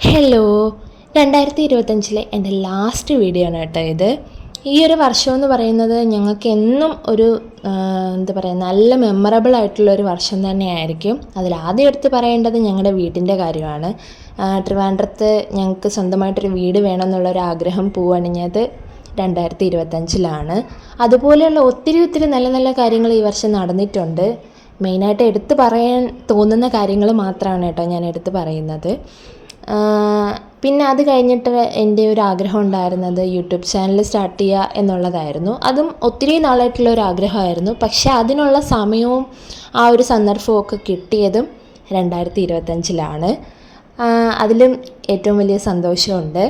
Hello, 2025 എൻ്റെ last video ആണ് കേട്ടോ ഇത്. ഈ ഒരു വർഷം എന്ന് പറയുന്നത് ഞങ്ങൾക്ക് എന്നും ഒരു എന്താ പറയുക, നല്ല മെമ്മറബിൾ ആയിട്ടുള്ളൊരു വർഷം തന്നെയായിരിക്കും. അതിലാദ്യം എടുത്ത് പറയേണ്ടത് ഞങ്ങളുടെ വീടിൻ്റെ കാര്യമാണ്. ട്രിവാൻഡ്രത്ത് ഞങ്ങൾക്ക് സ്വന്തമായിട്ടൊരു വീട് വേണമെന്നുള്ളൊരു ആഗ്രഹം പൂവണിഞ്ഞത് 2025 അതുപോലെയുള്ള ഒത്തിരി നല്ല നല്ല കാര്യങ്ങൾ ഈ വർഷം നടന്നിട്ടുണ്ട്. മെയിനായിട്ട് എടുത്ത് പറയാൻ തോന്നുന്ന കാര്യങ്ങൾ മാത്രമാണ് കേട്ടോ ഞാൻ എടുത്ത് പറയുന്നത്. പിന്നെ അത് കഴിഞ്ഞിട്ട് എൻ്റെ ഒരു ആഗ്രഹം ഉണ്ടായിരുന്നത് യൂട്യൂബ് ചാനൽ സ്റ്റാർട്ട് ചെയ്യുക എന്നുള്ളതായിരുന്നു. അതും ഒത്തിരി നാളായിട്ടുള്ള ഒരു ആഗ്രഹമായിരുന്നു. പക്ഷേ അതിനുള്ള സമയവും ആ ഒരു സന്ദർഭവും ഒക്കെ കിട്ടിയതും 2025 അതിലും ഏറ്റവും വലിയ സന്തോഷമുണ്ട്.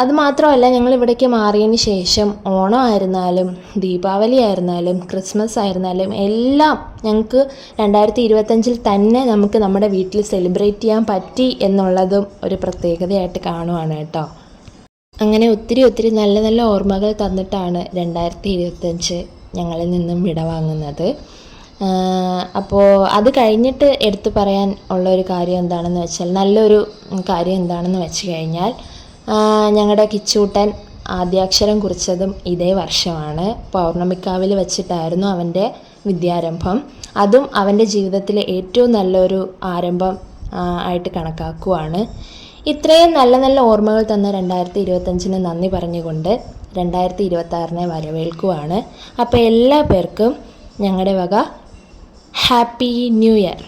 അതുമാത്രമല്ല, ഞങ്ങൾ ഇവിടേക്ക് മാറിയതിന് ശേഷം ഓണം ആയിരുന്നാലും ദീപാവലി ആയിരുന്നാലും ക്രിസ്മസ് ആയിരുന്നാലും എല്ലാം ഞങ്ങൾക്ക് 2025 തന്നെ നമുക്ക് നമ്മുടെ വീട്ടിൽ സെലിബ്രേറ്റ് ചെയ്യാൻ പറ്റി എന്നുള്ളതും ഒരു പ്രത്യേകതയായിട്ട് കാണുവാണ് കേട്ടോ. അങ്ങനെ ഒത്തിരി നല്ല നല്ല ഓർമ്മകൾ തന്നിട്ടാണ് 2025 ഞങ്ങളിൽ നിന്നും വിടവാങ്ങുന്നത്. അപ്പോൾ അത് കഴിഞ്ഞിട്ട് എടുത്തു പറയാൻ ഉള്ളൊരു കാര്യം എന്താണെന്ന് വെച്ചാൽ, നല്ലൊരു കാര്യം എന്താണെന്ന് വെച്ച് കഴിഞ്ഞാൽ, ഞങ്ങളുടെ കിച്ചൂട്ടൻ ആദ്യാക്ഷരം കുറിച്ചതും ഇതേ വർഷമാണ്. പൗർണമിക്കാവിൽ വെച്ചിട്ടായിരുന്നു അവൻ്റെ വിദ്യാരംഭം. അതും അവൻ്റെ ജീവിതത്തിലെ ഏറ്റവും നല്ലൊരു ആരംഭം ആയിട്ട് കണക്കാക്കുവാണ്. ഇത്രയും നല്ല ഓർമ്മകൾ തന്ന 2025 നന്ദി പറഞ്ഞുകൊണ്ട് 2026 വരവേൽക്കുവാണ്. അപ്പോൾ എല്ലാ പേർക്കും ഞങ്ങളുടെ വക ഹാപ്പി ന്യൂ ഇയർ.